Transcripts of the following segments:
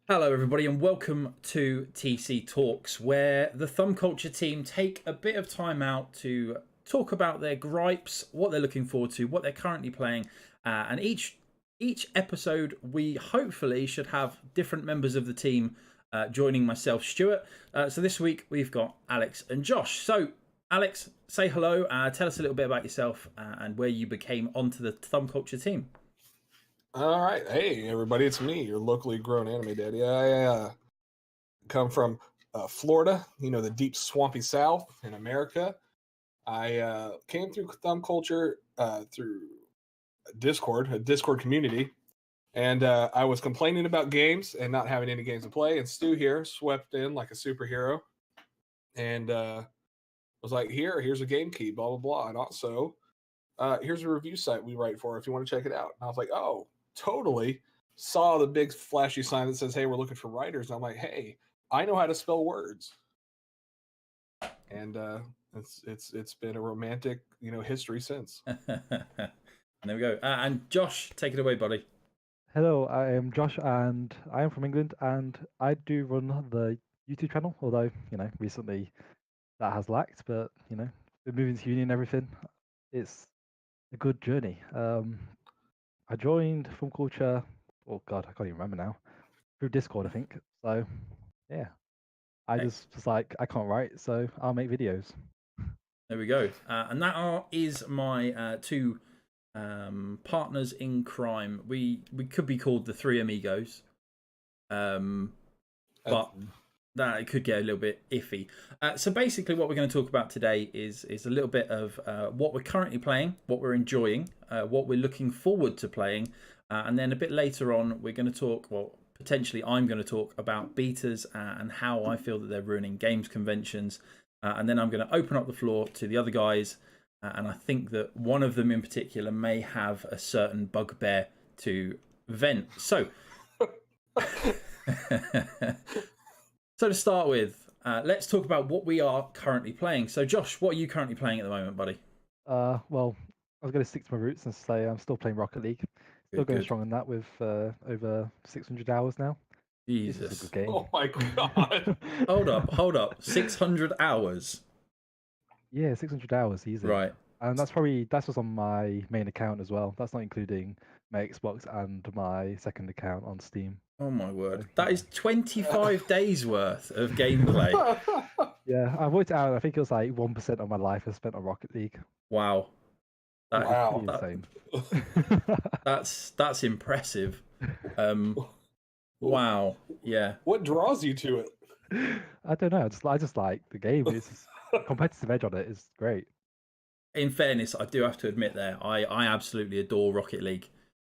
Hello, everybody, and welcome to TC Talks, where the Thumb Culture team take a bit of time out to talk about their gripes, what they're looking forward to, what they're currently playing, and each episode we hopefully should have different members of the team joining myself, Stuart. So this week we've got Alex and Josh. So Alex, say hello. Tell us a little bit about yourself and where you became onto the Thumb Culture team. All right. Hey, everybody, it's me, your locally grown anime daddy. I come from Florida, the deep, swampy South in America. I came through thumb culture through a Discord community, and I was complaining about games and not having any games to play. And Stu here swept in like a superhero and was like, here's a game key, blah, blah, blah. And also, here's a review site we write for if you want to check it out. And I was like, oh, totally. Saw the big flashy sign that says, hey, we're looking for writers. And I'm like, hey, I know how to spell words. And it's been a romantic, history since. There we go. And Josh, take it away, buddy. Hello, I am Josh and I am from England and I do run the YouTube channel, although, recently that has lacked, but, we're moving to uni and everything. It's a good journey. I joined Film Culture, oh God, I can't even remember now, through Discord, I think. So, yeah, I just was like, I can't write, so I'll make videos. There we go. And that is my two partners in crime. We could be called the Three Amigos, but that it could get a little bit iffy. So basically, what we're going to talk about today is a little bit of what we're currently playing, what we're enjoying, what we're looking forward to playing, and then a bit later on, we're going to talk. Well, potentially, I'm going to talk about betas and how I feel that they're ruining games conventions. And then I'm going to open up the floor to the other guys. And I think that one of them in particular may have a certain bugbear to vent. So, so to start with, let's talk about what we are currently playing. So, Josh, what are you currently playing at the moment, buddy? Well, I was going to stick to my roots and say I'm still playing Rocket League. Still going strong in that with over 600 hours now. Jesus. This is a good game. Oh my God. Hold up. 600 hours. Yeah, 600 hours, easy. Right. And that's what's on my main account as well. That's not including my Xbox and my second account on Steam. Oh my word. That is 25 days worth of gameplay. Yeah, I worked it out. I think it was like 1% of my life I spent on Rocket League. Wow. Wow. Insane. That's impressive. Wow. Yeah. What draws you to it? I don't know. I just like the game. It's competitive edge on it is great. In fairness, I do have to admit there, I absolutely adore Rocket League.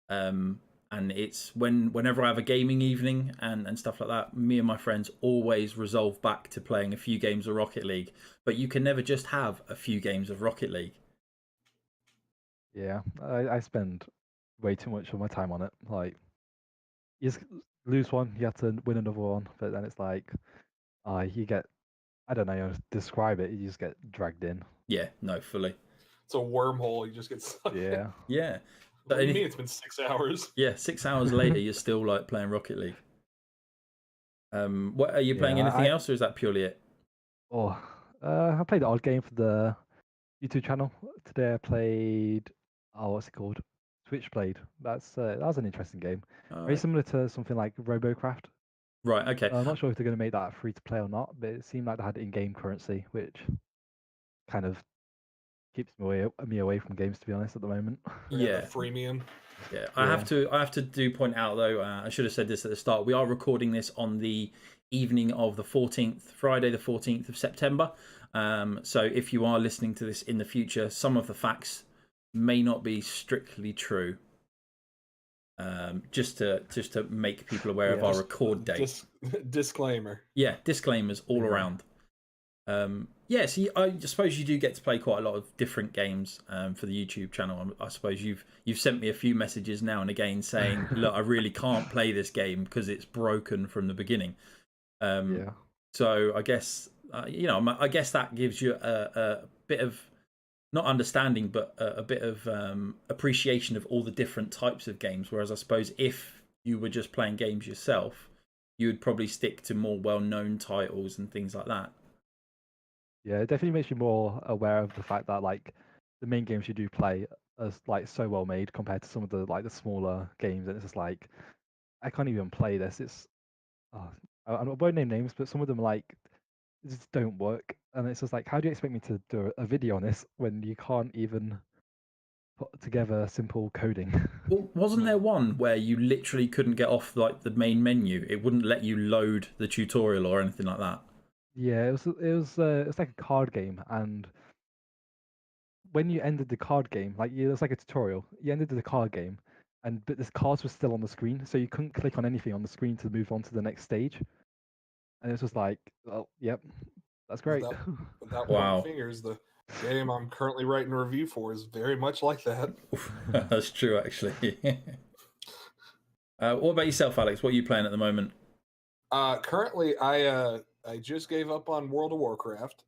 And it's whenever I have a gaming evening and stuff like that, me and my friends always resolve back to playing a few games of Rocket League. But you can never just have a few games of Rocket League. Yeah, I spend way too much of my time on it. Like, you just lose one, you have to win another one, but then it's like, you get, I don't know how to describe it, you just get dragged in. Yeah, no, fully. It's a wormhole. You just get stuck. Yeah. Yeah. What do you mean it's been 6 hours? Yeah, 6 hours later, you're still like playing Rocket League. What are you playing? Anything else, or is that purely it? Oh, I played the odd game for the YouTube channel today. I played, what's it called? Switchblade. That was an interesting game. Very similar to something like RoboCraft. Right. Okay. I'm not sure if they're going to make that free to play or not, but it seemed like they had in-game currency, which kind of keeps me away from games, to be honest, at the moment. Yeah, freemium. Yeah, I have to point out though. I should have said this at the start. We are recording this on the evening of the 14th, Friday, the 14th of September. So if you are listening to this in the future, some of the facts may not be strictly true. Just to make people aware of our record date. Disclaimer. Yeah, disclaimers all around. Yeah, so I suppose you do get to play quite a lot of different games for the YouTube channel. I suppose you've sent me a few messages now and again saying, "Look, I really can't play this game because it's broken from the beginning." Yeah. So I guess I guess that gives you a bit of not understanding, but a bit of appreciation of all the different types of games. Whereas I suppose if you were just playing games yourself, you would probably stick to more well-known titles and things like that. Yeah, it definitely makes you more aware of the fact that like the main games you do play are like so well made compared to some of the like the smaller games, and it's just like I can't even play this. It's I won't name names, but some of them like just don't work, and it's just like how do you expect me to do a video on this when you can't even put together simple coding? Well, wasn't there No. one where you literally couldn't get off like the main menu? It wouldn't let you load the tutorial or anything like that. Yeah, it was like a card game, and when you ended the card game, like it was like a tutorial. You ended the card game, and but the cards were still on the screen, so you couldn't click on anything on the screen to move on to the next stage. And it's just like, oh, yep, that's great. Without pointing Wow. fingers, the game I'm currently writing a review for is very much like that. That's true, actually. What about yourself, Alex? What are you playing at the moment? Currently, I just gave up on World of Warcraft.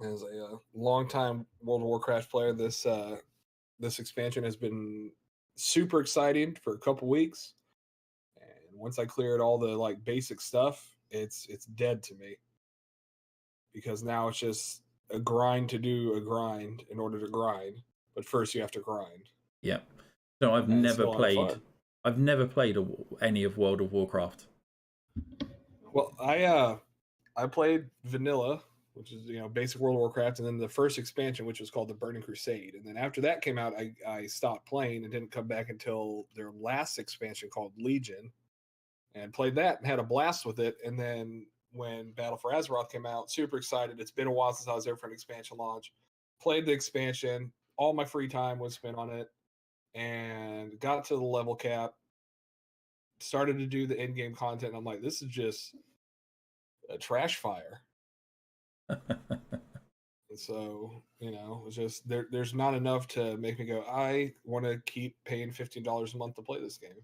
As a longtime World of Warcraft player, this expansion has been super exciting for a couple weeks. And once I cleared all the like basic stuff, it's dead to me because now it's just a grind to do a grind in order to grind. But first, you have to grind, Yeah. No, I've and it's never still a lot of played. fun. I've never played any of World of Warcraft. Well, I played vanilla, which is basic World of Warcraft, and then the first expansion, which was called the Burning Crusade. And then after that came out, I stopped playing and didn't come back until their last expansion called Legion, and played that and had a blast with it. And then when Battle for Azeroth came out, super excited. It's been a while since I was there for an expansion launch. Played the expansion. All my free time was spent on it, and got to the level cap. Started to do the in-game content. And I'm like, this is just a trash fire. And so, it's just there's not enough to make me go, I want to keep paying $15 a month to play this game.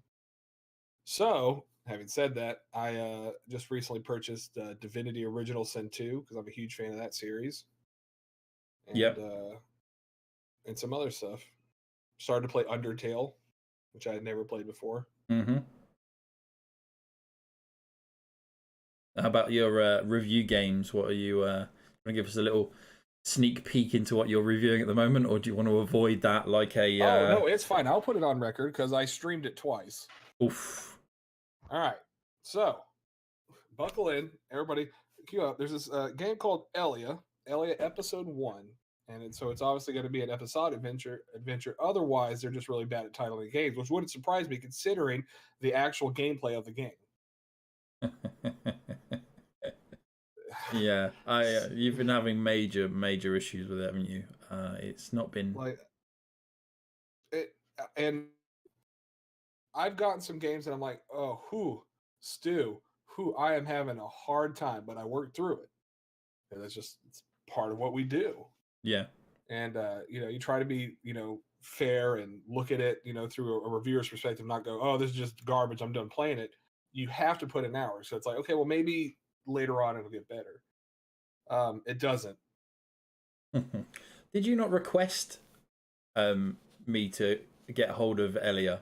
So, having said that, I just recently purchased Divinity Original Sin 2 because I'm a huge fan of that series. And Yep. and some other stuff. Started to play Undertale, which I had never played before. Mm-hmm. How about your review games? What are you? Want to give us a little sneak peek into what you're reviewing at the moment, or do you want to avoid that like a? Oh, no, it's fine. I'll put it on record because I streamed it twice. Oof. All right. So, buckle in, everybody. Queue up. There's this game called Elia Episode 1. And so it's obviously going to be an episodic adventure. Otherwise, they're just really bad at titling games, which wouldn't surprise me considering the actual gameplay of the game. Yeah, you've been having major issues with it, haven't you? It's not been like it, and I've gotten some games and I'm like, oh, Stu, I am having a hard time, but I worked through it. And it's part of what we do. Yeah. And you try to be, fair and look at it, through a reviewer's perspective, not go, oh, this is just garbage, I'm done playing it. You have to put in hours. So it's like, okay, well, maybe later on it'll get better. It doesn't. Did you not request me to get hold of Elia?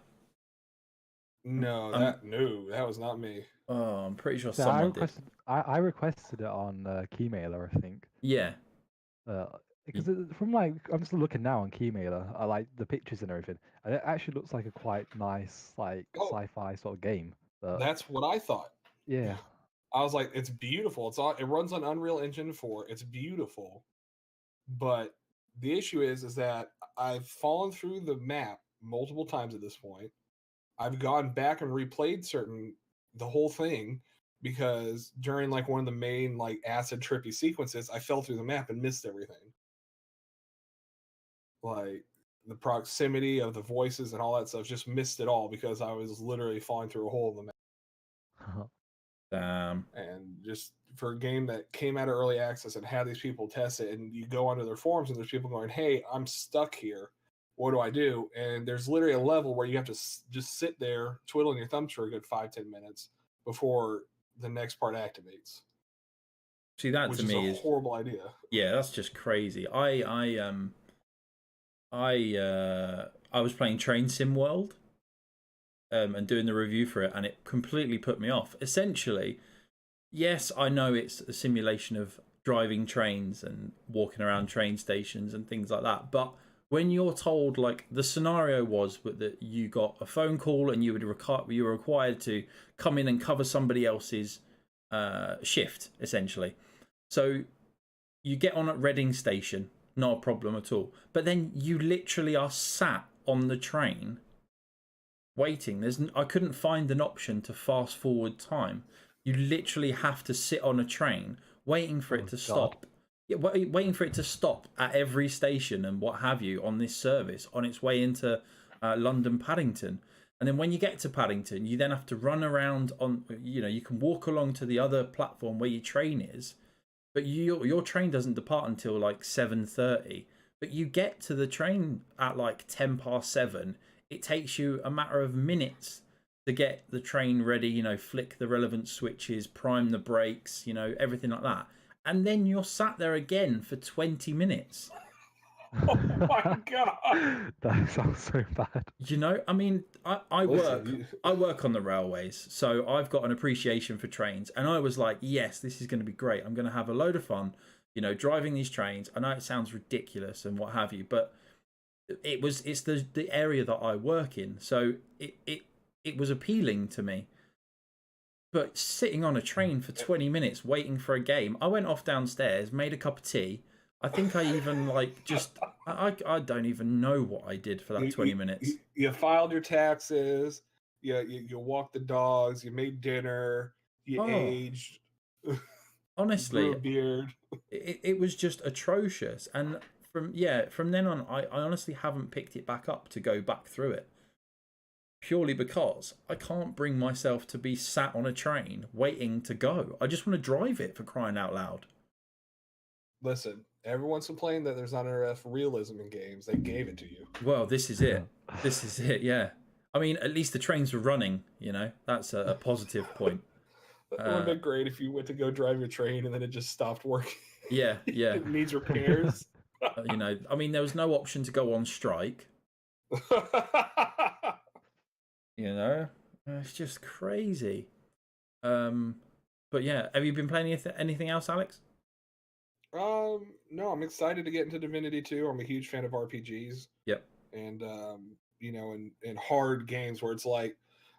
No, that was not me. Oh, I'm pretty sure So someone did. I requested it on Keymailer, I think. Yeah. Because from like I'm just looking now on Keymailer, I like the pictures and everything, and it actually looks like a quite nice like sci-fi sort of game. But That's what I thought. yeah, I was like, it's beautiful. It runs on Unreal Engine 4. It's beautiful. But the issue is that I've fallen through the map multiple times at this point. I've gone back and replayed the whole thing because during like one of the main like acid trippy sequences, I fell through the map and missed everything. Like the proximity of the voices and all that stuff, just missed it all because I was literally falling through a hole in the map. Damn. And just for a game that came out of early access and had these people test it, and you go onto their forums and there's people going, hey, I'm stuck here, what do I do? And there's literally a level where you have to just sit there twiddling your thumbs for a good 5-10 minutes before the next part activates. See, that which to me is a horrible idea. Yeah, that's just crazy. I was playing Train Sim World, and doing the review for it, and it completely put me off. Essentially, yes, I know it's a simulation of driving trains and walking around train stations and things like that, but when you're told, like, the scenario was that you got a phone call and you were required to come in and cover somebody else's shift, essentially. So you get on at Reading station, not a problem at all, but then you literally are sat on the train waiting. I couldn't find an option to fast forward time. You literally have to sit on a train waiting for it to stop. Yeah, waiting for it to stop at every station and what have you on this service on its way into London Paddington. And then when you get to Paddington, you then have to run around on. You can walk along to the other platform where your train is, but your train doesn't depart until like 7:30. But you get to the train at like 7:10. It takes you a matter of minutes to get the train ready, flick the relevant switches, prime the brakes, everything like that. And then you're sat there again for 20 minutes. Oh my god. That sounds so bad. I mean, I work on the railways, so I've got an appreciation for trains, and I was like, yes, this is going to be great. I'm going to have a load of fun, driving these trains. I know it sounds ridiculous and what have you, but it's the area that I work in, so it was appealing to me. But sitting on a train for 20 minutes waiting for a game, I went off downstairs, made a cup of tea. I think I even I don't even know what I did for that 20 minutes. You filed your taxes, you walked the dogs, you made dinner, you aged. Honestly, grew a beard. It was just atrocious. And from then on, I honestly haven't picked it back up to go back through it. Purely because I can't bring myself to be sat on a train waiting to go. I just want to drive it, for crying out loud. Listen, everyone's complaining that there's not enough realism in games. They gave it to you. Well, this is it. This is it, yeah. I mean, at least the trains were running, That's a positive point. It would have been great if you went to go drive your train and then it just stopped working. Yeah. It needs repairs. I mean, there was no option to go on strike. It's just crazy. But yeah, have you been playing anything else, Alex? No, I'm excited to get into Divinity 2. I'm a huge fan of RPGs. Yep. And in hard games where it's like,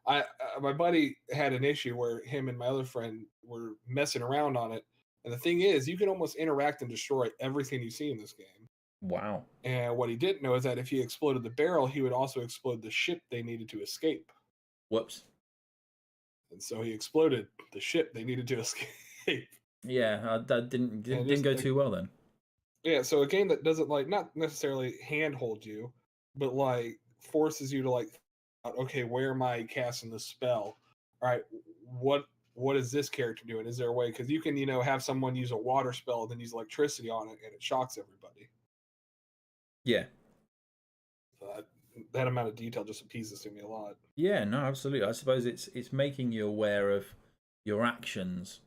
my buddy had an issue where him and my other friend were messing around on it, and the thing is, you can almost interact and destroy everything you see in this game. Wow. And what he didn't know is that if he exploded the barrel, he would also explode the ship they needed to escape. Whoops. And so he exploded the ship they needed to escape. Yeah, that didn't go too well then. Yeah, so a game that doesn't not necessarily handhold you, but forces you to okay, where am I casting the spell? All right, what is this character doing? Is there a way? Because you can have someone use a water spell and then use electricity on it, and it shocks everybody. Yeah. That amount of detail just appeases to me a lot. Yeah, no, absolutely. I suppose it's making you aware of your actions.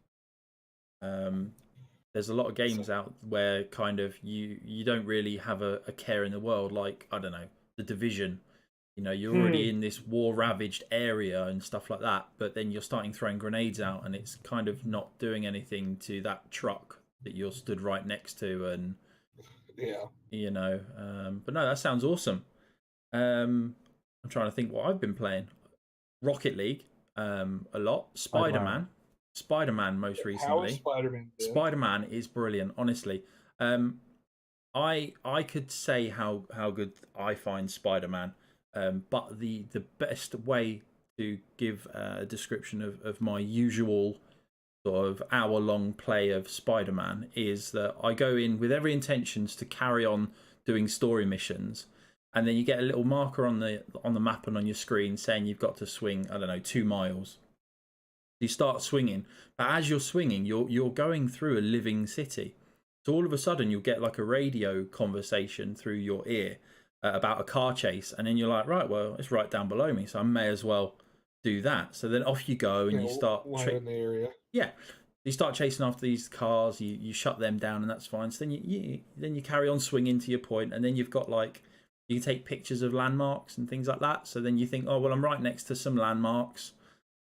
There's a lot of games out where kind of you don't really have a care in the world, like, I don't know, The Division. You're already in this war-ravaged area and stuff like that, but then you're starting throwing grenades out, and it's kind of not doing anything to that truck that you're stood right next to, and yeah, but no, that sounds awesome. I'm trying to think what I've been playing. Rocket League, a lot. Spider-Man most recently. How is Spider-Man? Spider-Man is brilliant, honestly. I could say how good I find Spider-Man, but the best way to give a description of my usual sort of hour-long play of Spider-Man is that I go in with every intentions to carry on doing story missions, and then you get a little marker on the map and on your screen saying you've got to swing, I don't know, 2 miles. You start swinging, but as you're swinging, you're going through a living city. So all of a sudden, you'll get a radio conversation through your ear about a car chase, and then you're like, right, well, it's right down below me, so I may as well do that. So then off you go, and you start in the area. Yeah, you start chasing after these cars. You shut them down, and that's fine. So then you carry on swinging to your point, and then you've got You can take pictures of landmarks and things like that. So then you think, oh well, I'm right next to some landmarks.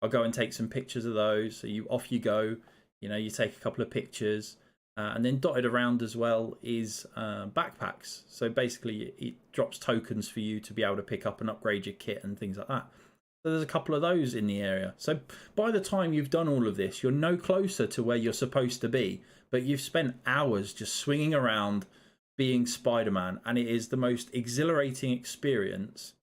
I'll go and take some pictures of those. So off you go. You take a couple of pictures. And then dotted around as well is backpacks. So basically, it drops tokens for you to be able to pick up and upgrade your kit and things like that. So there's a couple of those in the area. So by the time you've done all of this, you're no closer to where you're supposed to be. But you've spent hours just swinging around being Spider-Man. And it is the most exhilarating experience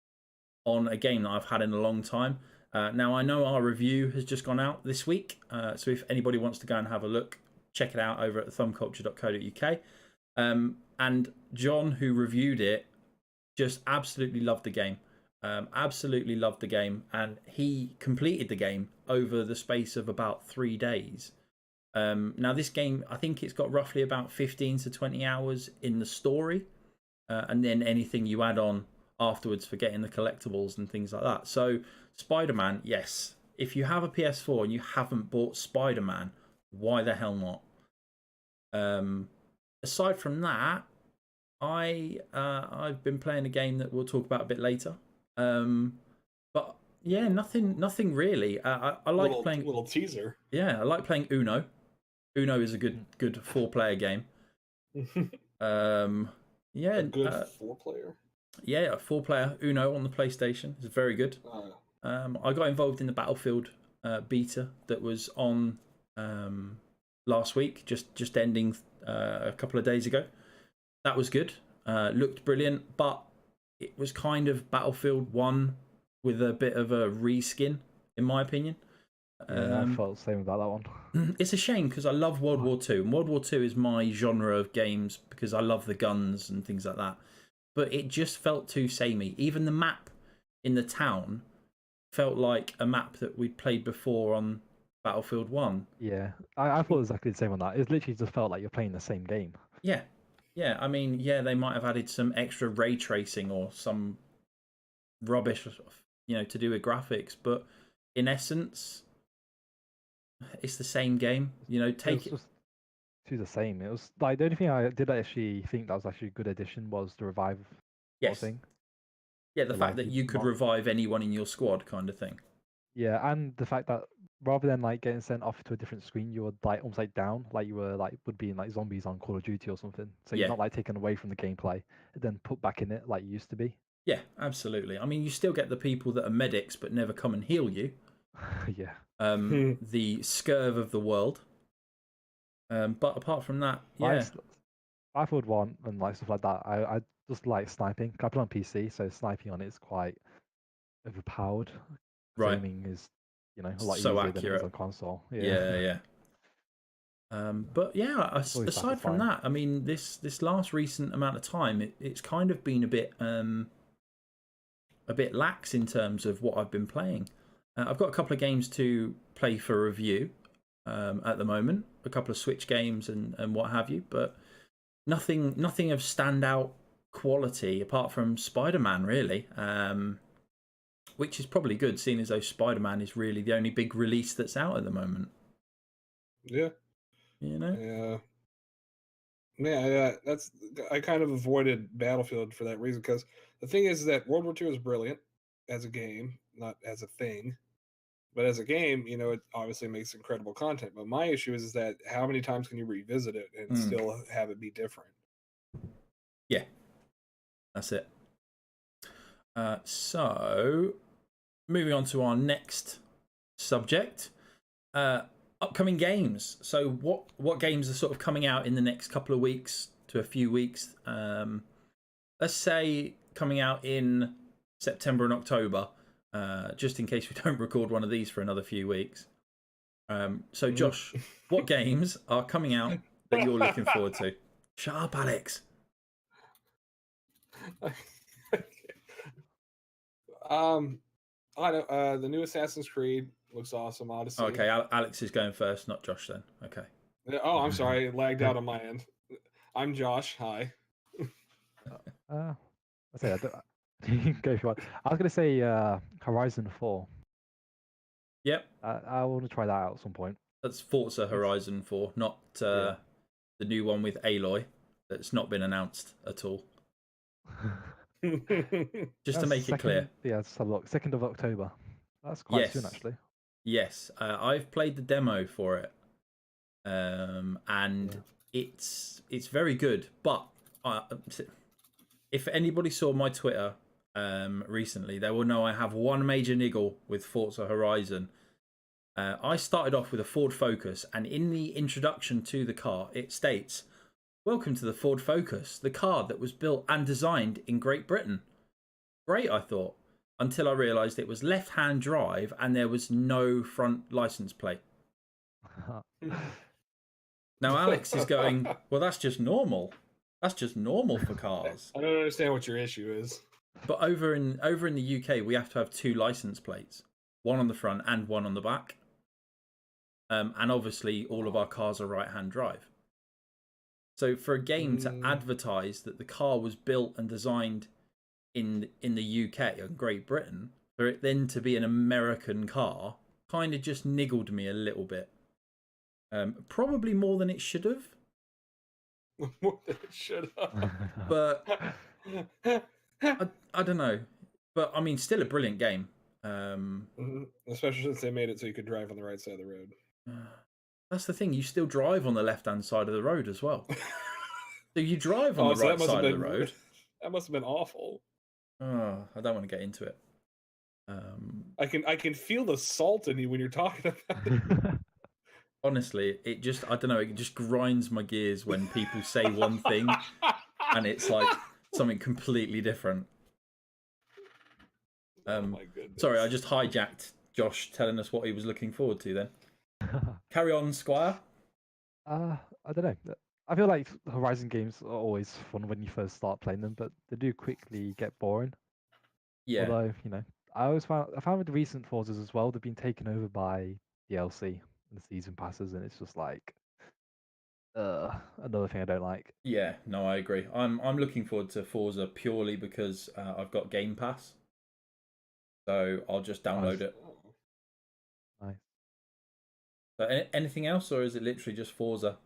on a game that I've had in a long time. Now, I know our review has just gone out this week. So if anybody wants to go and have a look, check it out over at thumbculture.co.uk. And John, who reviewed it, just absolutely loved the game. Absolutely loved the game. And he completed the game over the space of about 3 days. Now, this game, I think it's got roughly about 15 to 20 hours in the story. And then anything you add on afterwards for getting the collectibles and things like that. So, Spider-Man, yes. If you have a PS4 and you haven't bought Spider-Man, why the hell not? Aside from that, I've been playing a game that we'll talk about a bit later. But yeah, nothing really. I like playing little teaser. Yeah, I like playing Uno. Uno is a good 4-player game. Yeah, a good 4-player. Yeah, a 4-player Uno on the PlayStation is very good. I got involved in the Battlefield beta that was on last week, just ending a couple of days ago. That was good. Looked brilliant, but it was kind of Battlefield 1 with a bit of a reskin, in my opinion. Yeah, I felt the same about that one. It's a shame because I love World War II. And World War II is my genre of games because I love the guns and things like that. But it just felt too samey. Even the map in the town felt like a map that we'd played before on Battlefield 1. Yeah, I thought exactly the same on that. It literally just felt like you're playing the same game. Yeah. Yeah, I mean, yeah, they might have added some extra ray tracing or some rubbish, to do with graphics. But in essence, it's the same game. Take it. Just to the same. It was like the only thing I did actually think that was actually a good addition was the revive thing. Yeah, the fact that you could revive anyone in your squad, kind of thing. Yeah, and the fact that rather than like getting sent off to a different screen, you were like almost like down, like you were like would be in like zombies on Call of Duty or something. So you're not like taken away from the gameplay and then put back in it like you used to be. Yeah, absolutely. I mean, you still get the people that are medics but never come and heal you. Yeah. The scurv of the world. But apart from that, yeah. Battlefield 1 and like stuff like that, I just like sniping. I play on PC, so sniping on it is quite overpowered. Right. Aiming is, a lot so easier accurate than it is on console. Yeah. But yeah, aside from that, I mean, this last recent amount of time, it's kind of been a bit lax in terms of what I've been playing. I've got a couple of games to play for review at the moment, a couple of Switch games and what have you, but nothing of standout quality apart from Spider-Man, really. Which is probably good, seeing as though Spider-Man is really the only big release that's out at the moment. Yeah. Yeah. Yeah, I kind of avoided Battlefield for that reason, because the thing is that World War II is brilliant as a game, not as a thing. But as a game, it obviously makes incredible content. But my issue is that how many times can you revisit it and still have it be different? Yeah, that's it. So, moving on to our next subject, upcoming games. So, what games are sort of coming out in the next couple of weeks to a few weeks? Let's say coming out in September and October, just in case we don't record one of these for another few weeks. So, Josh, what games are coming out that you're looking forward to? Shut up, Alex. I know the new Assassin's Creed looks awesome. Odyssey. Okay, Alex is going first, not Josh. Then okay. Oh, I'm sorry, it lagged out on my end. I'm Josh. Hi. I say you can go if you want. I was gonna say Horizon 4. Yep. I want to try that out at some point. That's Forza Horizon 4, not the new one with Aloy that's not been announced at all. Just to That's make it clear. Yeah, let's have a look. 2nd of October. That's quite soon, Yes. actually. Yes. I've played the demo for it. And Yeah. it's very good. But if anybody saw my Twitter recently, they will know I have one major niggle with Forza Horizon. I started off with a Ford Focus, and in the introduction to the car, it states, "Welcome to the Ford Focus, the car that was built and designed in Great Britain." Great, I thought, until I realised it was left-hand drive and there was no front license plate. Now Alex is going, well, that's just normal. That's just normal for cars. I don't understand what your issue is. But over in the UK, we have to have 2 license plates, one on the front and one on the back. And obviously, all of our cars are right-hand drive. So for a game to advertise that the car was built and designed in the UK and Great Britain, for it then to be an American car, kind of just niggled me a little bit. Probably more than it should have. More than it should have. But I don't know. But I mean, still a brilliant game. Especially since they made it so you could drive on the right side of the road. That's the thing. You still drive on the left-hand side of the road as well. So you drive on the right side of the road. That must have been awful. Oh, I don't want to get into it. I can feel the salt in you when you're talking about it. Honestly, it just, I don't know, it just grinds my gears when people say one thing and it's like something completely different. Oh my goodness. Sorry, I just hijacked Josh telling us what he was looking forward to then. Carry on, Squire. I don't know. I feel like Horizon games are always fun when you first start playing them, but they do quickly get boring. Yeah. Although, I found with the recent Forzas as well, they've been taken over by DLC and the season passes, and it's just like another thing I don't like. Yeah, no, I agree. I'm looking forward to Forza purely because I've got Game Pass, so I'll just download it. Nice. So anything else, or is it literally just Forza?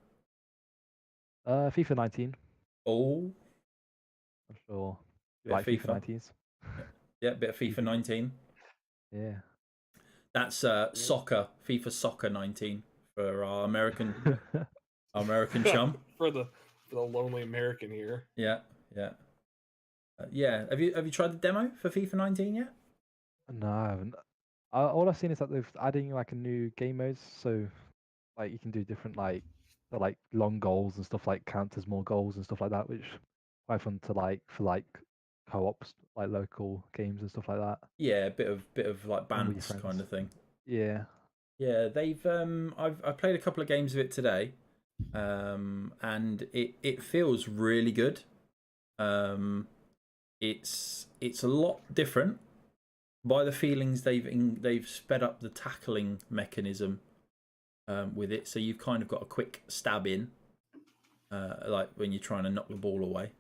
FIFA 19. Oh, I'm sure. Bit Like of FIFA 19s. Yeah, bit of FIFA 19. Yeah. That's FIFA Soccer 19 for our American chum. for the lonely American here. Yeah. Yeah. Have you tried the demo for FIFA 19 yet? No, I haven't. All I've seen is that they're adding like a new game mode, so like you can do different like long goals and stuff like count as more goals and stuff like that, which is quite fun to like for like co-ops, like local games and stuff like that. Yeah, a bit of like And with your bants friends. kind of thing. Yeah. Yeah, they've I've played a couple of games of it today, and it feels really good. It's a lot different by the feelings they've sped up the tackling mechanism with it, so you've kind of got a quick stab in, like when you're trying to knock the ball away.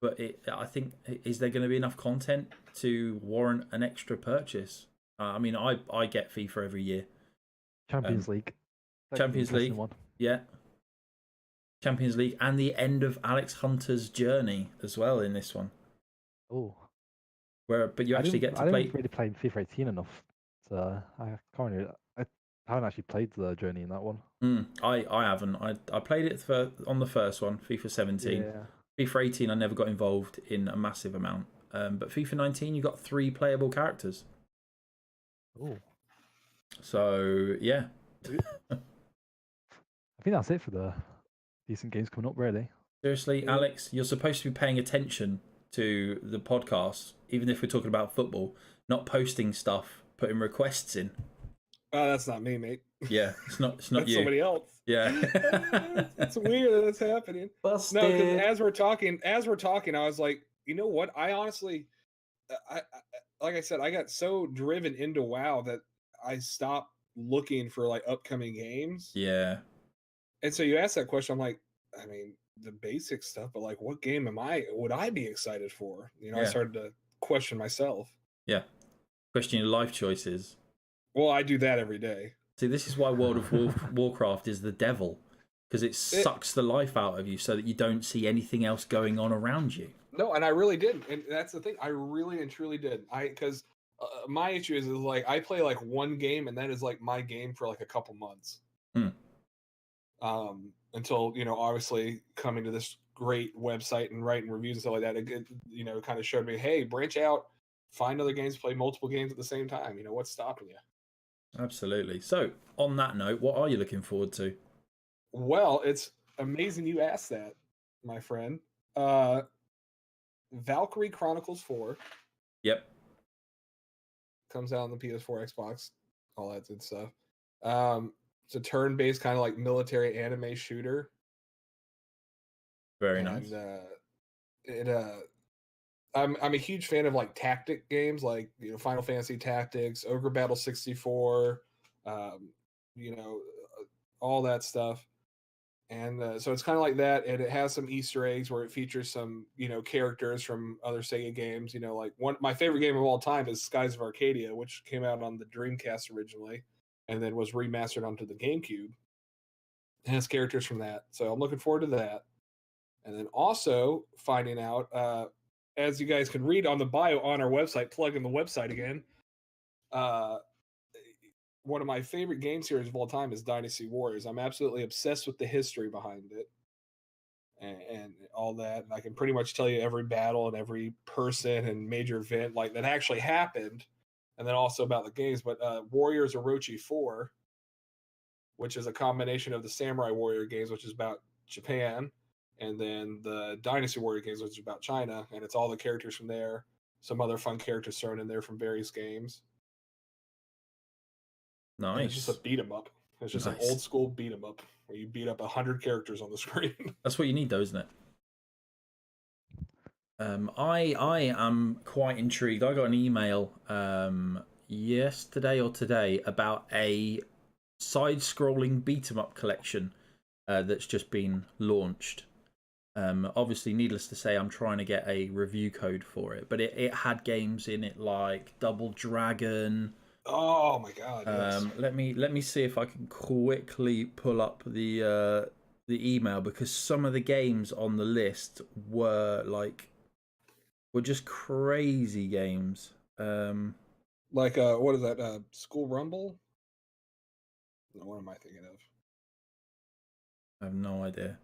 But I think, is there going to be enough content to warrant an extra purchase? I mean, I get FIFA every year. Champions League. Champions League. One. Yeah. Champions League, and the end of Alex Hunter's journey as well in this one. Oh. But you actually get to play. I didn't really play FIFA 18 enough, so I haven't actually played the journey in that one. I haven't. I played it on the first one, FIFA 17. Yeah. FIFA 18, I never got involved in a massive amount. But FIFA 19, you got 3 playable characters. Oh. So yeah. I think that's it for the decent games coming up, really. Seriously, Alex, you're supposed to be paying attention to the podcast, even if we're talking about football, not posting stuff, putting requests in. Oh, that's not me, mate. Yeah, it's not that's you. Somebody else. Yeah. It's weird that it's happening. Busted. No, because as we're talking, I was like, you know what? I honestly, I like I said, I got so driven into WoW that I stopped looking for like upcoming games. Yeah. And so you asked that question, I'm like, I mean, the basic stuff, but like, what game would I be excited for? I started to question myself. Yeah. Question your life choices. Well, I do that every day. See, this is why World of Warcraft is the devil, because it sucks the life out of you so that you don't see anything else going on around you. No, and I really did, and that's the thing. I really and truly did. Because my issue is like I play like one game, and that is like my game for like a couple months. Hmm. Until obviously coming to this great website and writing reviews and stuff like that, it kind of showed me, hey, branch out, find other games, play multiple games at the same time. What's stopping you? Absolutely. So, on that note, what are you looking forward to? Well, it's amazing you asked that, my friend. Valkyrie Chronicles 4 Yep. comes out on the PS4, Xbox, all that good stuff. It's a turn-based kind of like military anime shooter. Very And nice. I'm a huge fan of like tactic games like Final Fantasy Tactics, Ogre Battle 64, you know all that stuff. And so it's kind of like that, and it has some Easter eggs where it features some characters from other Sega games. Like my favorite game of all time is Skies of Arcadia, which came out on the Dreamcast originally, and then was remastered onto the GameCube. It has characters from that, so I'm looking forward to that. And then also finding out, as you guys can read on the bio on our website, plug in the website again. Uh, one of my favorite game series of all time is Dynasty Warriors. I'm absolutely obsessed with the history behind it and all that. And I can pretty much tell you every battle and every person and major event like that actually happened, and then also about the games. But Warriors Orochi 4, which is a combination of the Samurai Warrior games, which is about Japan, and then the Dynasty Warrior games, which is about China, and it's all the characters from there. Some other fun characters thrown in there from various games. Nice. And it's just a beat 'em up. It's just an old school beat 'em up where you beat up 100 characters on the screen. That's what you need, though, isn't it? I am quite intrigued. I got an email yesterday or today about a side-scrolling beat 'em up collection that's just been launched. Obviously, needless to say, I'm trying to get a review code for it, but it had games in it like Double Dragon. Oh my god! Yes. Let me see if I can quickly pull up the email, because some of the games on the list were just crazy games. Like what is that? School Rumble? No, what am I thinking of? I have no idea.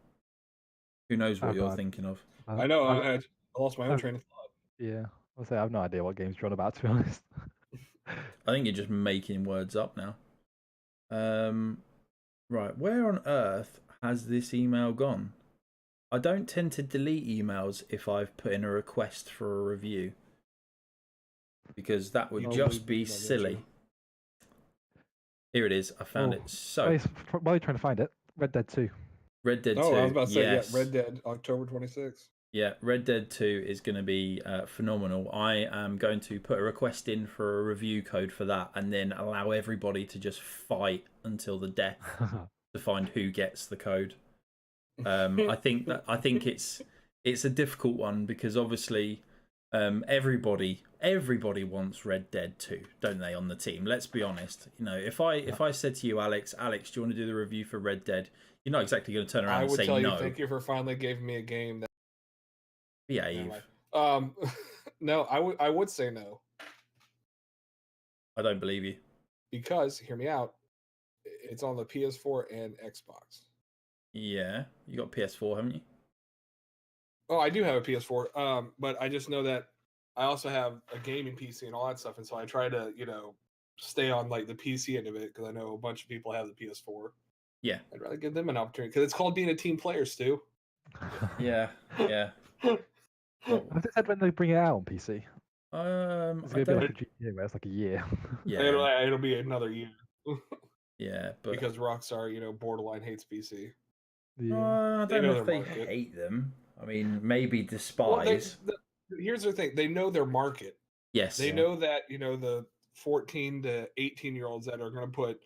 Who knows what you're thinking of? I know. I lost my own train of thought. Yeah, I'll say I have no idea what games you're on about, to be honest. I think you're just making words up now. Right, where on earth has this email gone? I don't tend to delete emails if I've put in a request for a review, because that would just be silly. Here it is. I found it. So, while you're trying to find it, Red Dead 2. Red Dead 2. Oh, I was about to say, yes. yeah, Red Dead, October 26th. Yeah, Red Dead 2 is going to be phenomenal. I am going to put a request in for a review code for that, and then allow everybody to just fight until the death to find who gets the code. I think it's a difficult one, because obviously everybody wants Red Dead 2, don't they, on the team? Let's be honest. If I said to you, Alex, do you want to do the review for Red Dead? You're not exactly going to turn around and say no. I would tell you, thank you for finally giving me a game that. Behave. No, I would say no. I don't believe you. Because, hear me out, it's on the PS4 and Xbox. Yeah, you got PS4, haven't you? Oh, I do have a PS4. But I just know that I also have a gaming PC and all that stuff, and so I try to, stay on like the PC end of it, because I know a bunch of people have the PS4. Yeah, I'd rather give them an opportunity, because it's called being a team player, Stu. Yeah. Have they said when they bring it out on PC? It's going to be like a GTA where it's like a year. Yeah, it'll be another year. Yeah, but because Rockstar, borderline hates PC. I don't know if they hate them. I mean, maybe despise. Well, here's the thing: they know their market. Yes, they know that the 14 to 18-year-olds that are going to put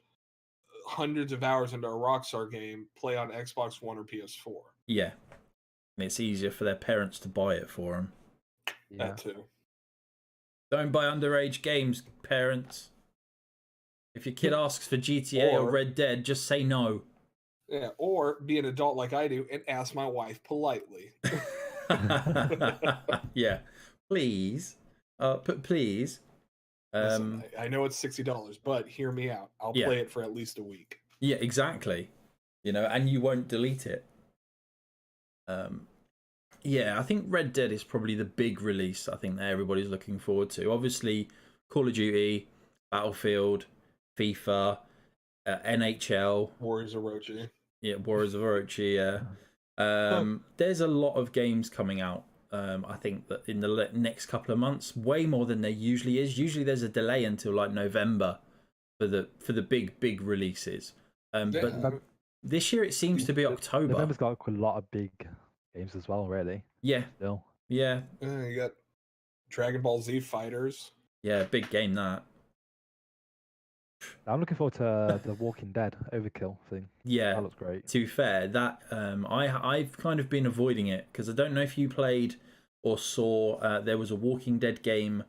hundreds of hours into a Rockstar game play on Xbox One or PS4. Yeah, and it's easier for their parents to buy it for them. Yeah. That too. Don't buy underage games, parents. If your kid asks for GTA or Red Dead, just say no. Yeah, or be an adult like I do and ask my wife politely. Yeah, please. But please. Listen, I know it's $60, but hear me out. I'll Yeah. play it for at least a week. Yeah, exactly. You know, and you won't delete it. Yeah, I think Red Dead is probably the big release I think that everybody's looking forward to. Obviously, Call of Duty, Battlefield, FIFA, NHL, Warriors of Orochi. yeah, Warriors of Orochi. There's a lot of games coming out. I think that in the next couple of months, way more than there usually is. Usually, there's a delay until like November for the big releases. But this year it seems to be October. November's got quite a lot of big games as well, really. Yeah, Still. yeah, You got Dragon Ball Z Fighters. yeah. Big game that. I'm looking forward to the Walking Dead Overkill thing. Yeah, That looks great. to be fair, that I've kind of been avoiding it because I don't know if you played or saw. There was a Walking Dead game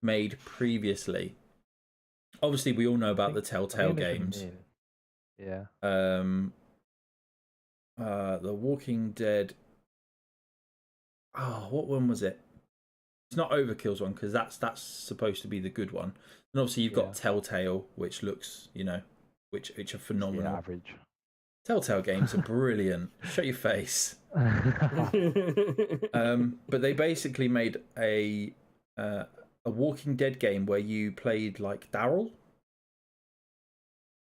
made previously. Obviously, we all know about the Telltale games. Yeah. The Walking Dead. Oh, what one was it? It's not Overkill's one because that's supposed to be the good one. And obviously, you've got Telltale, which looks, which are phenomenal. Yeah, average. Telltale games are brilliant. Shut your face. But they basically made a Walking Dead game where you played like Daryl.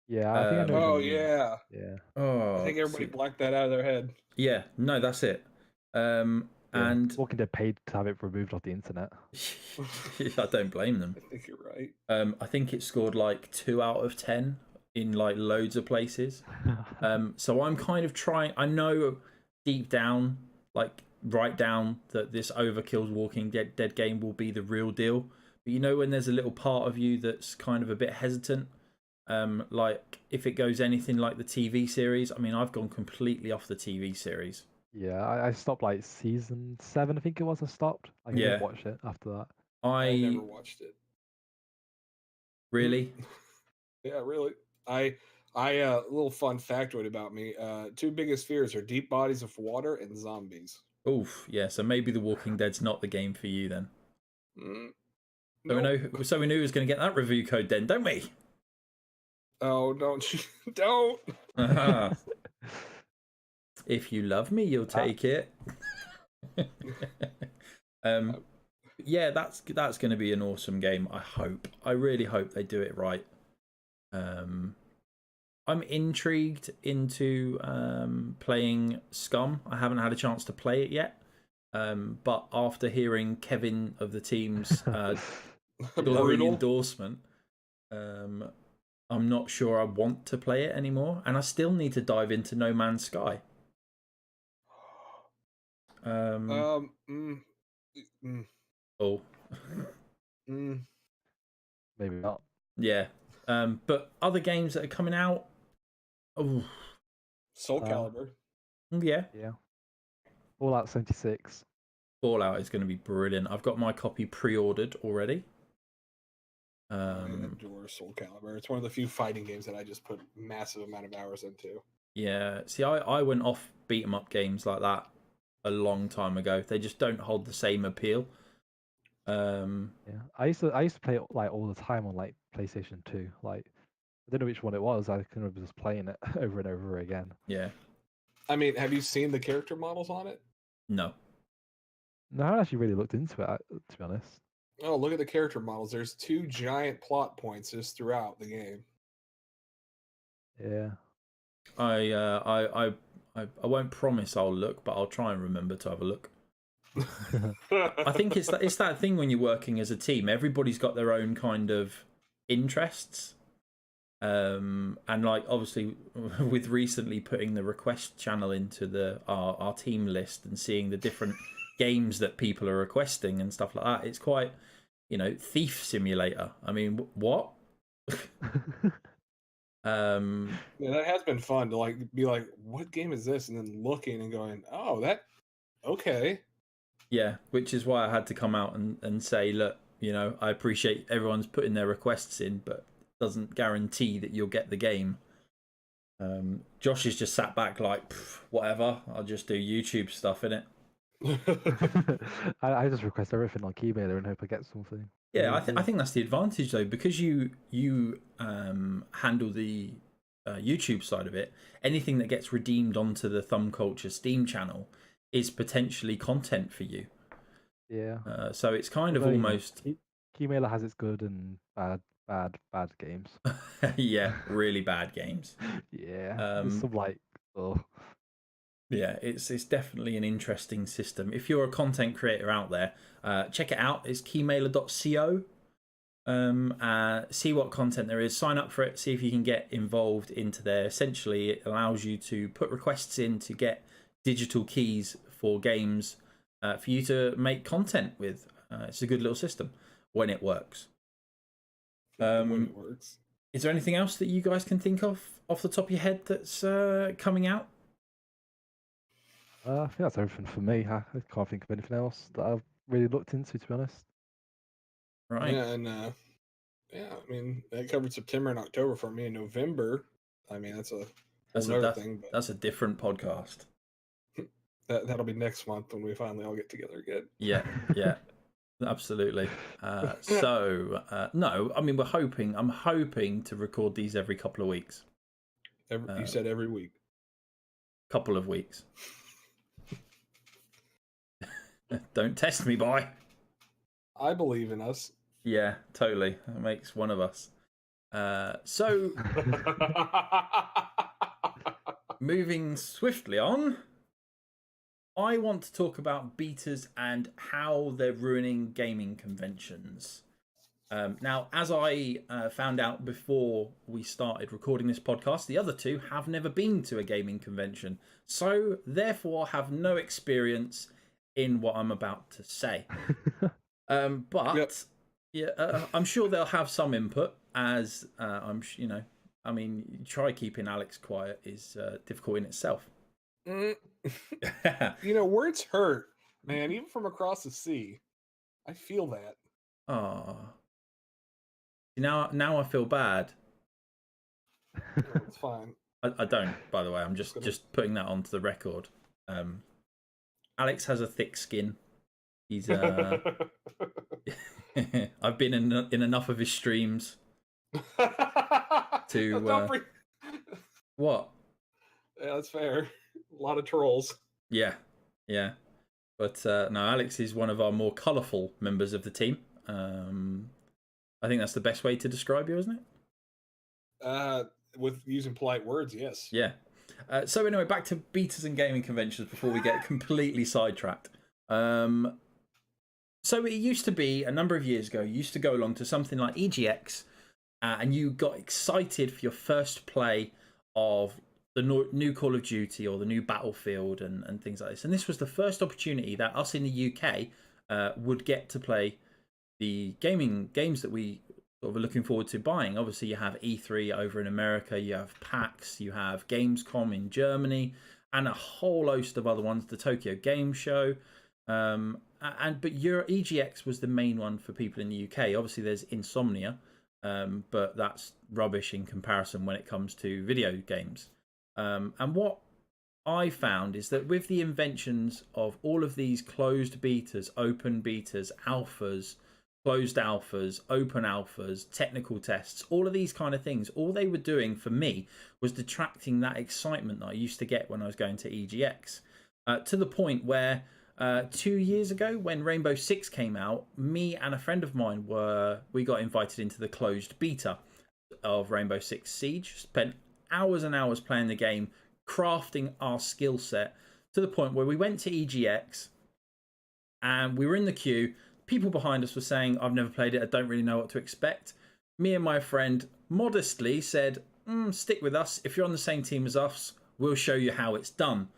Yeah, I think I know. Oh yeah. Yeah. Oh, I think everybody blacked that out of their head. Yeah, no, that's it. And Walking Dead paid to have it removed off the internet. I don't blame them. I think you're right. I think it scored like 2 out of 10 in like loads of places. So I'm kind of trying. I know deep down, like right down, that this Overkill's Walking Dead game will be the real deal. But you know when there's a little part of you that's kind of a bit hesitant. Like if it goes anything like the TV series. I mean, I've gone completely off the TV series. Yeah, I stopped like season 7, I think it was. I stopped. I didn't watch it after that. I never watched it. Really? Yeah, really. A little fun factoid about me. 2 biggest fears are deep bodies of water and zombies. Oof, yeah. So maybe The Walking Dead's not the game for you then. Nope. So we knew who was going to get that review code then, don't we? Oh, don't you? Don't. If you love me, you'll take it. Yeah, that's going to be an awesome game. I hope. I really hope they do it right. I'm intrigued into playing Scum. I haven't had a chance to play it yet. But after hearing Kevin of the team's glowing endorsement, I'm not sure I want to play it anymore, and I still need to dive into No Man's Sky. Oh. Maybe not. Yeah. But other games that are coming out. Oh. Soul Calibur. Yeah. Yeah. Fallout 76. Fallout is going to be brilliant. I've got my copy pre-ordered already. I adore Soul Calibur. It's one of the few fighting games that I just put massive amount of hours into. Yeah. See, I went off beat 'em up games like that a long time ago. They just don't hold the same appeal. Yeah, I used to play it like all the time on like PlayStation 2. Like I don't know which one it was. I can remember just playing it over and over again. Yeah. I mean, have you seen the character models on it? No. No, I haven't actually really looked into it, to be honest. Oh, look at the character models. There's 2 giant plot points just throughout the game. Yeah. I won't promise I'll look, but I'll try and remember to have a look. I think it's that thing when you're working as a team. Everybody's got their own kind of interests, and like obviously with recently putting the request channel into our team list and seeing the different games that people are requesting and stuff like that, it's quite, Thief Simulator. I mean, what? Yeah, that has been fun to like be like, what game is this, and then looking and going, oh, that okay. Yeah, which is why I had to come out and say, look, I appreciate everyone's putting their requests in, but it doesn't guarantee that you'll get the game. Josh has just sat back like, whatever, I'll just do YouTube stuff, innit? I just request everything on Keymailer and hope I get something. Yeah, I think that's the advantage though, because you handle the YouTube side of it. Anything that gets redeemed onto the Thumb Culture Steam channel is potentially content for you. Yeah. So it's kind of Although, almost Keymailer has its good and bad games. yeah, really bad games. Yeah, there's some like oh Yeah, it's definitely an interesting system. If you're a content creator out there, check it out. It's keymailer.co. See what content there is, sign up for it, see if you can get involved into there. Essentially, it allows you to put requests in to get digital keys for games for you to make content with. It's a good little system when it works. When it works. Is there anything else that you guys can think of off the top of your head that's coming out? I think that's everything for me. I can't think of anything else that I've really looked into, to be honest. Right. Yeah, and yeah, I mean that covered September and October for me. In November, I mean that's a whole other thing. But That's a different podcast. that'll be next month when we finally all get together again. Yeah, yeah, absolutely. No, I mean I'm hoping to record these every couple of weeks. You said every week. Couple of weeks. Don't test me, boy. I believe in us. Yeah, totally. That makes one of us. So, moving swiftly on, I want to talk about betas and how they're ruining gaming conventions. Now, as I found out before we started recording this podcast, the other two have never been to a gaming convention, so therefore have no experience in what I'm about to say. But Yep. yeah, I'm sure they'll have some input. As I mean, try keeping Alex quiet is difficult in itself. Words hurt, man. Even from across the sea, I feel that. Ah. Now I feel bad. It's fine. I don't, by the way. I'm just putting that onto the record. Alex has a thick skin. He's I've been in enough of his streams to what? Yeah, that's fair. A lot of trolls. Yeah. But no, Alex is one of our more colourful members of the team. I think that's the best way to describe you, isn't it? With using polite words, yes. Yeah. So anyway, back to betas and gaming conventions before we get completely sidetracked. So it used to be, a number of years ago, you used to go along to something like EGX and you got excited for your first play of the new Call of Duty or the new Battlefield and things like this. And this was the first opportunity that us in the UK would get to play the gaming games that we sort of are looking forward to buying. Obviously, you have E3 over in America, you have PAX, you have Gamescom in Germany, and a whole host of other ones, the Tokyo Game Show. But your EGX was the main one for people in the UK. Obviously, there's Insomnia, but that's rubbish in comparison when it comes to video games. And what I found is that with the inventions of all of these closed betas, open betas, alphas, closed alphas, open alphas, technical tests, all of these kind of things, all they were doing for me was detracting that excitement that I used to get when I was going to EGX. To the point where 2 years ago, when Rainbow Six came out, me and a friend of mine we got invited into the closed beta of Rainbow Six Siege, spent hours and hours playing the game, crafting our skill set to the point where we went to EGX and we were in the queue. People behind us were saying, I've never played it, I don't really know what to expect. Me and my friend modestly said, stick with us. If you're on the same team as us, we'll show you how it's done.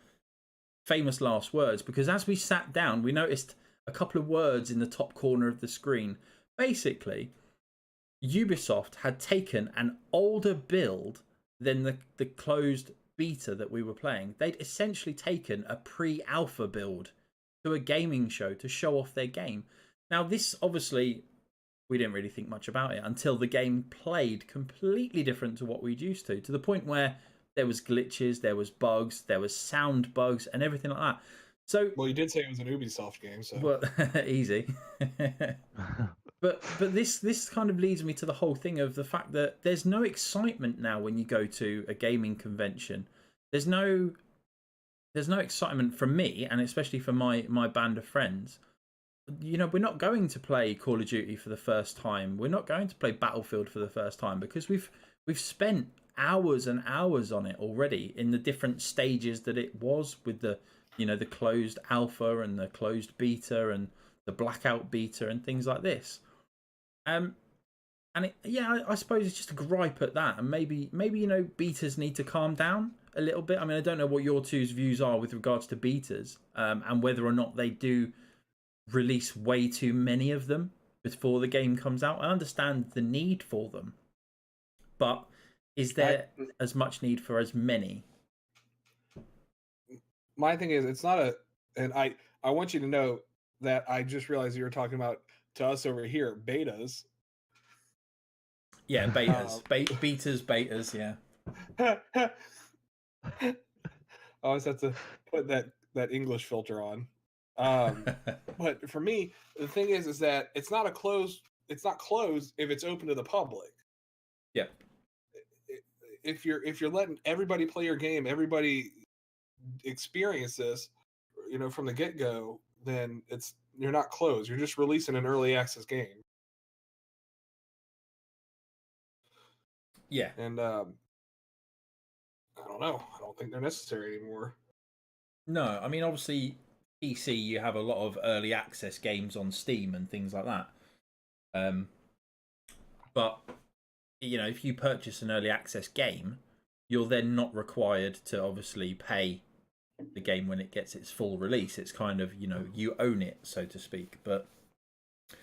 Famous last words, because as we sat down, we noticed a couple of words in the top corner of the screen. Basically, Ubisoft had taken an older build than the closed beta that we were playing. They'd essentially taken a pre-alpha build to a gaming show to show off their game. Now, this obviously, we didn't really think much about it until the game played completely different to what we'd used to the point where there was glitches, there was bugs, there was sound bugs and everything like that. So, Well, you did say it was an Ubisoft game, so well, easy. But this kind of leads me to the whole thing of the fact that there's no excitement now when you go to a gaming convention. There's no excitement from me, and especially for my band of friends. You know, we're not going to play Call of Duty for the first time. We're not going to play Battlefield for the first time because we've spent hours and hours on it already in the different stages that it was with the the closed alpha and the closed beta and the blackout beta and things like this. Um, and I suppose it's just a gripe at that, and maybe betas need to calm down a little bit. I mean, I don't know what your two's views are with regards to betas, and whether or not they do release way too many of them before the game comes out. I understand the need for them, but is there as much need for as many? My thing is, it's not a, and I want you to know that I just realized you were talking about, to us over here, betas. Yeah, betas, betas, yeah. I always have to put that English filter on. But for me, the thing is that it's not closed if it's open to the public. Yeah. If you're letting everybody play your game, everybody experience this, from the get-go, then you're not closed. You're just releasing an early access game. Yeah. And I don't know. I don't think they're necessary anymore. No, I mean, obviously, PC, you have a lot of early access games on Steam and things like that. But if you purchase an early access game, you're then not required to obviously pay the game when it gets its full release. It's kind of you own it, so to speak. But I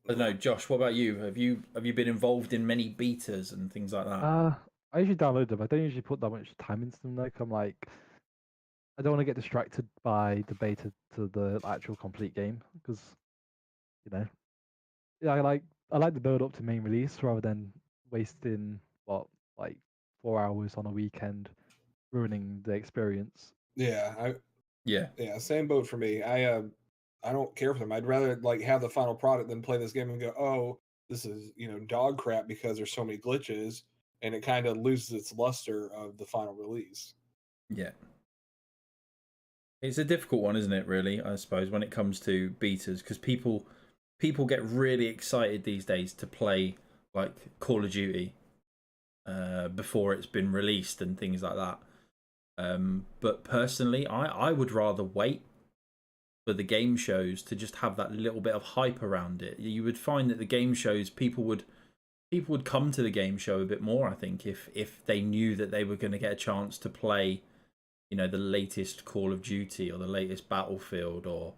don't know, Josh. What about you? Have you been involved in many betas and things like that? I usually download them. I don't usually put that much time into them though. 'Cause I'm like, I don't want to get distracted by the beta to the actual complete game because yeah, I like the build up to main release rather than wasting like 4 hours on a weekend ruining the experience. Yeah, Yeah. same boat for me. I don't care for them. I'd rather have the final product than play this game and go, oh, this is dog crap because there's so many glitches, and it kind of loses its luster of the final release. Yeah. It's a difficult one, isn't it, really, I suppose, when it comes to betas, because people get really excited these days to play like Call of Duty before it's been released and things like that. But personally, I would rather wait for the game shows to just have that little bit of hype around it. You would find that the game shows, people would come to the game show a bit more, I think, if they knew that they were going to get a chance to play the latest Call of Duty or the latest Battlefield or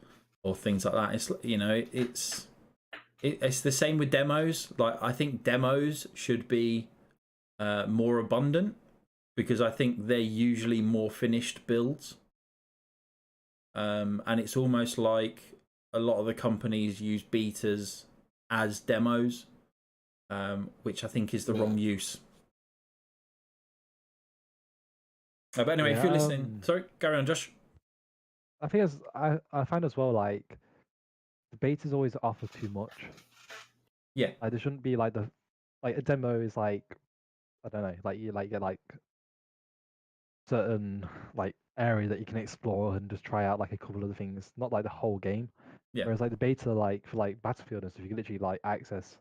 things like that. It's the same with demos. Like, I think demos should be more abundant because I think they're usually more finished builds. And it's almost like a lot of the companies use betas as demos, which I think is the wrong use. But anyway, if you're listening, sorry, carry on, Josh. I think I find as well, like, the betas always offer too much. Yeah. Like, there shouldn't be like a demo is like, I don't know, like you get like certain like area that you can explore and just try out like a couple of the things, not like the whole game. Yeah. Whereas like the beta, like for like Battlefield and stuff, you can literally like access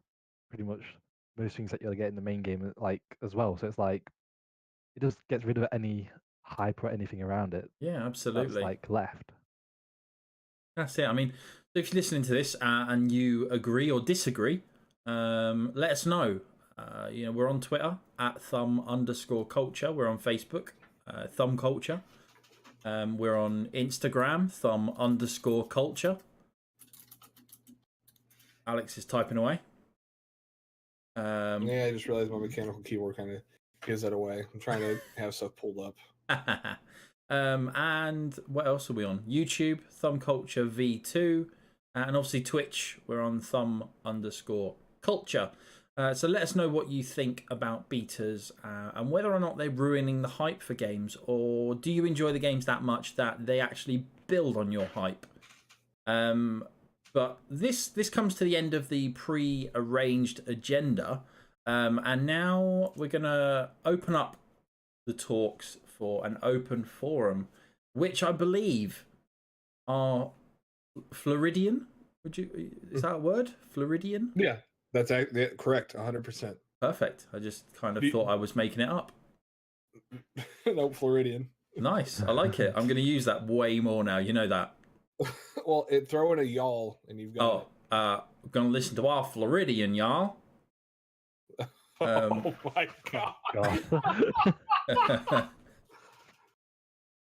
pretty much most things that you'll get in the main game like as well. So it's like it just gets rid of any hype or anything around it. Yeah, absolutely. That's like left. That's it. I mean, if you're listening to this and you agree or disagree, let us know. We're on Twitter at @thumb_culture. We're on Facebook, Thumb Culture. We're on Instagram, Thumb_culture. Alex is typing away. Yeah, I just realized my mechanical keyboard kind of gives that away. I'm trying to have stuff pulled up. And what else are we on? YouTube, Thumb Culture V2, and obviously Twitch. We're on Thumb_culture. So let us know what you think about betas and whether or not they're ruining the hype for games, or do you enjoy the games that much that they actually build on your hype? But this comes to the end of the pre-arranged agenda, and now we're gonna open up the talks for an open forum, which I believe are Floridian. Is that a word? Floridian? Yeah, that's correct, 100%. Perfect. I just kind of thought I was making it up. No, Floridian. Nice. I like it. I'm going to use that way more now. You know that. Well, throw in a y'all and you've got it. I'm going to listen to our Floridian, y'all. Oh my god.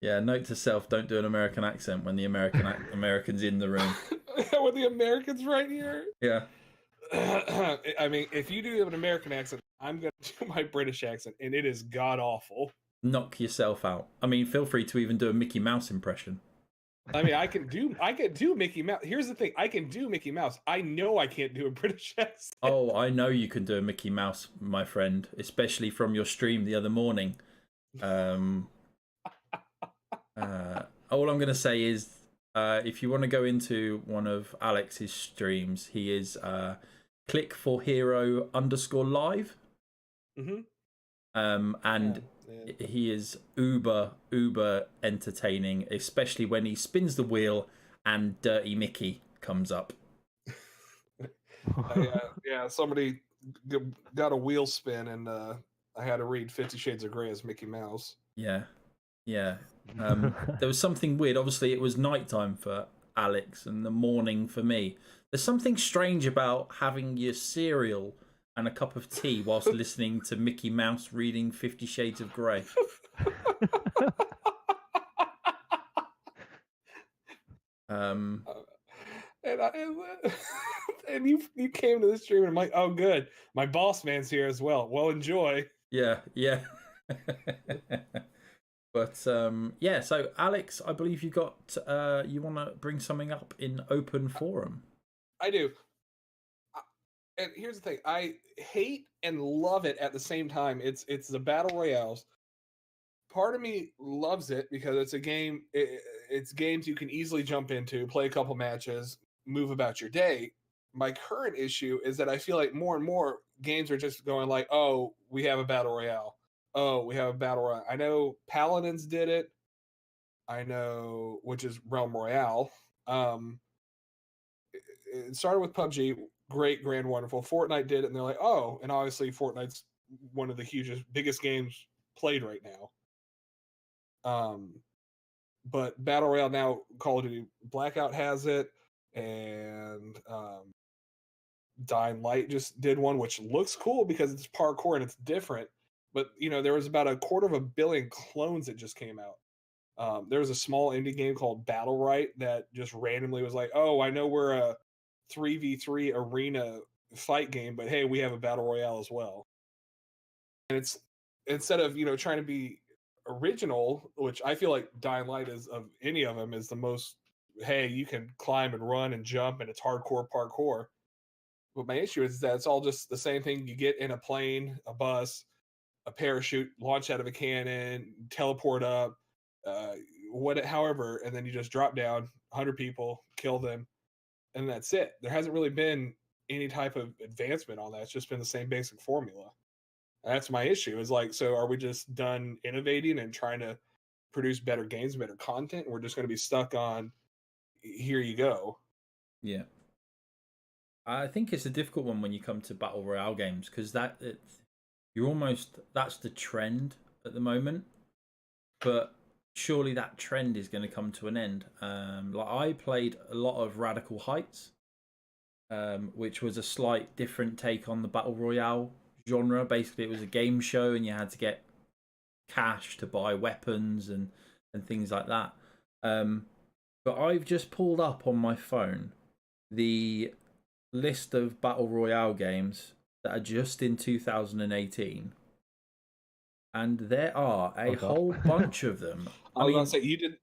Yeah, note to self, don't do an American accent when the American's in the room. With the Americans right here? Yeah. I mean, if you do have an American accent, I'm going to do my British accent, and it is god-awful. Knock yourself out. I mean, feel free to even do a Mickey Mouse impression. I mean, I can do Mickey Mouse. Here's the thing. I can do Mickey Mouse. I know I can't do a British accent. Oh, I know you can do a Mickey Mouse, my friend, especially from your stream the other morning. All I'm going to say is, if you want to go into one of Alex's streams, he is click4hero_live. And he is uber entertaining, especially when he spins the wheel and Dirty Mickey comes up. Yeah, somebody got a wheel spin, and I had to read 50 Shades of Grey as Mickey Mouse. Yeah. There was something weird. Obviously, it was nighttime for Alex and the morning for me. There's something strange about having your cereal and a cup of tea whilst listening to Mickey Mouse reading 50 Shades of Grey. And you came to the stream, and I'm like, oh, good. My boss man's here as well. Well, enjoy. Yeah. But yeah, so Alex, I believe you want to bring something up in open forum. I do. And here's the thing: I hate and love it at the same time. It's the battle royales. Part of me loves it because it's a game. It's games you can easily jump into, play a couple matches, move about your day. My current issue is that I feel like more and more games are just going like, "Oh, we have a battle royale. Oh, we have a battle royale." I know Paladins did it. I know, which is Realm Royale. It started with PUBG, great, grand, wonderful. Fortnite did it, and they're like, oh, and obviously Fortnite's one of the biggest games played right now. But Battle Royale now, Call of Duty Blackout has it, and Dying Light just did one, which looks cool because it's parkour and it's different. But there was about 250 million clones that just came out. There was a small indie game called Battle Right that just randomly was like, oh, I know we're a 3v3 arena fight game, but hey, we have a battle royale as well. And it's, instead of trying to be original, which I feel like Dying Light is, of any of them, is the most, hey, you can climb and run and jump and it's hardcore parkour. But my issue is that it's all just the same thing you get in a plane, a bus, a parachute, launch out of a cannon, teleport up, however, and then you just drop down 100 people, kill them, and that's it. There hasn't really been any type of advancement on that. It's just been the same basic formula. And that's my issue. Is like, so are we just done innovating and trying to produce better games, better content? And we're just going to be stuck on, here you go. Yeah. I think it's a difficult one when you come to battle royale games, because that's the trend at the moment. But surely that trend is going to come to an end. Like, I played a lot of Radical Heights, which was a slight different take on the battle royale genre. Basically, it was a game show, and you had to get cash to buy weapons and things like that. But I've just pulled up on my phone the list of battle royale games that are just in 2018. And there are a whole bunch of them. I was gonna say, you did.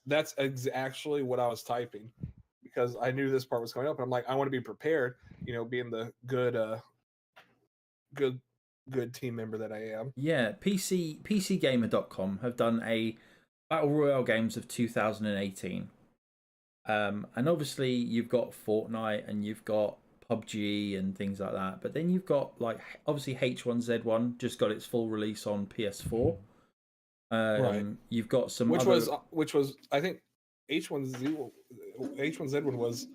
That's actually what I was typing, because I knew this part was coming up, and I'm like, I want to be prepared. Being the good good team member that I am. Yeah, PCGamer.com have done a Battle Royale games of 2018. And obviously you've got Fortnite and you've got PUBG and things like that. But then you've got like obviously H1Z1 just got its full release on PS4. Right. You've got some Which other... was I think H1Z1 was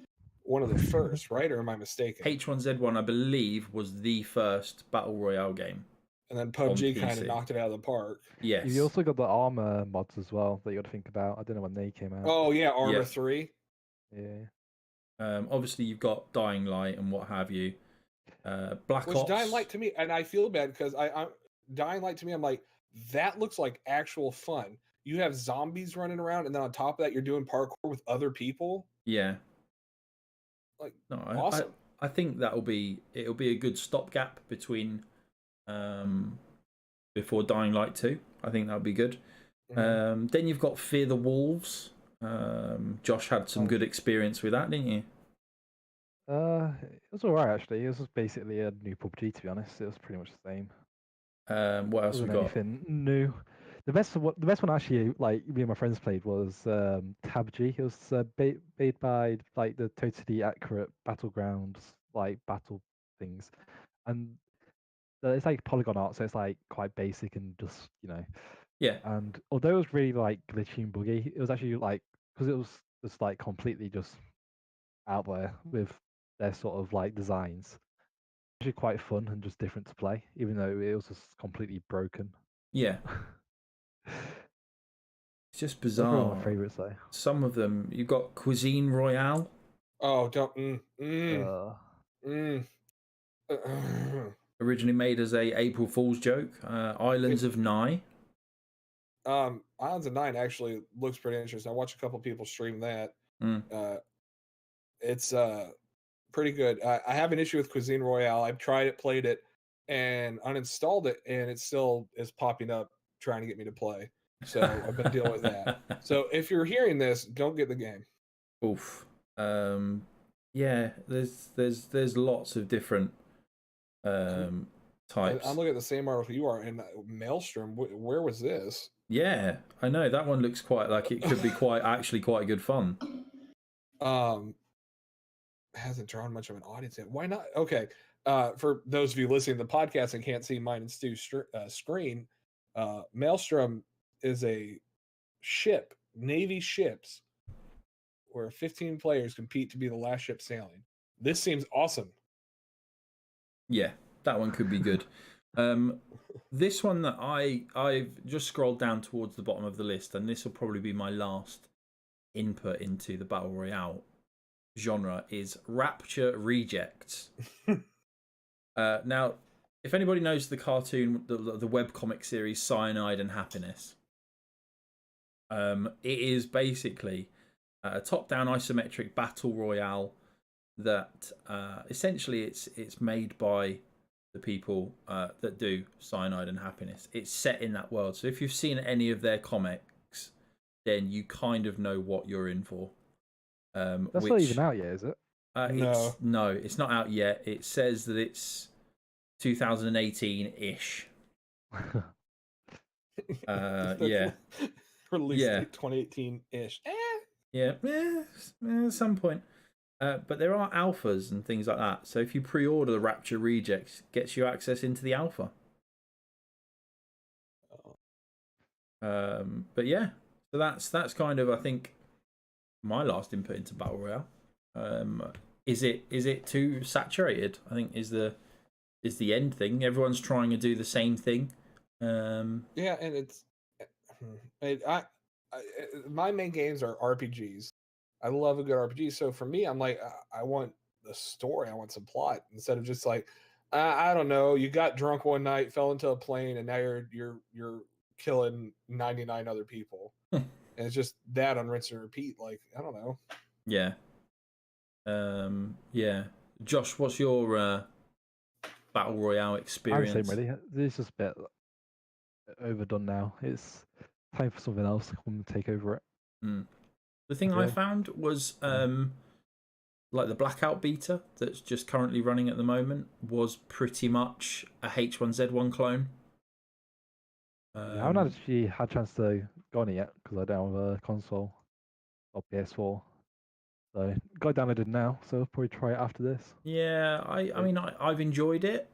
one of the first, right? Or am I mistaken? H1Z1 I believe was the first Battle Royale game. And then on PUBG kind of PC. knocked it out of the park. Yes. You also got the armor mods as well that you got to think about. I don't know when they came out. Oh yeah, Armor Yeah. 3. Yeah. Obviously you've got Dying Light and what have you. Black Which Ops. Dying Light to me, and I feel bad because I Dying Light to me, I'm like, that looks like actual fun. You have zombies running around, and then on top of that, you're doing parkour with other people. Yeah. Like, No, awesome. I think it'll be a good stopgap between before Dying Light 2. I think that'll be good. Then you've got Fear the Wolves. Josh had some good experience with that, didn't you? It was alright actually. It was just basically a new PUBG, to be honest. It was pretty much the same. What else we Wasn't got? anything new. The best one actually, like me and my friends played, was TabG. It was made by like the totally accurate battlegrounds, like battle things, and it's like polygon art, so it's like quite basic and just Yeah. And although it was really like glitchy and buggy, it was actually like because it was just like completely just out there with their sort of like designs. Actually, quite fun and just different to play, even though it was just completely broken. Yeah. It's just That's probably one of bizarre. my favorites though. Some of them, you've got Cuisine Royale. Oh, don't. Originally made as a April Fool's joke. Islands of Nye. Islands of Nine actually looks pretty interesting. I watched a couple people stream that. It's pretty good. I have an issue with Cuisine Royale. I've tried it, played it, and uninstalled it, and it still is popping up trying to get me to play. So I've been dealing with that. So if you're hearing this, don't get the game. Oof. Yeah, there's lots of different types. I'm looking at the same article you are, and Maelstrom. Where was this? Yeah, I know that one looks quite like it could be quite good fun. Hasn't drawn much of an audience yet. Why not? Okay. For those of you listening to the podcast and can't see mine and Stu's screen, Maelstrom is a ship, Navy ships, where 15 players compete to be the last ship sailing. This seems awesome. Yeah, that one could be good. This one that I've just scrolled down towards the bottom of the list, and this will probably be my last input into the Battle Royale genre, is Rapture Rejects. Now, if anybody knows the cartoon, the webcomic series Cyanide and Happiness, it is basically a top-down isometric battle royale that essentially it's made by the people that do Cyanide and Happiness. It's set in that world, so if you've seen any of their comics, then you kind of know what you're in for. That's not even out yet, is it? No. It's not out yet. It says that it's 2018-ish. Yeah. Release date 2018-ish. Yeah, at some point. But there are alphas and things like that. So if you pre-order the Rapture Rejects, it gets you access into the alpha. But yeah, so that's kind of, I think, my last input into Battle Royale. Is it too saturated? I think is the end thing. Everyone's trying to do the same thing. Yeah, and it's my main games are RPGs. I love a good RPG. So for me, I'm like, I want the story. I want some plot instead of just like, I don't know. You got drunk one night, fell into a plane, and now you're killing 99 other people. And it's just that on rinse and repeat. Like, I don't know. Yeah. Yeah. Josh, what's your Battle Royale experience? I'm the same, really. This is a bit overdone now. It's time for something else to come and take over it. The thing I found was like the Blackout beta that's just currently running at the moment was pretty much a H1Z1 clone. I haven't actually had a chance to go on it yet because I don't have a console or PS4. So got it downloaded now, so I'll probably try it after this. Yeah, I mean I've enjoyed it,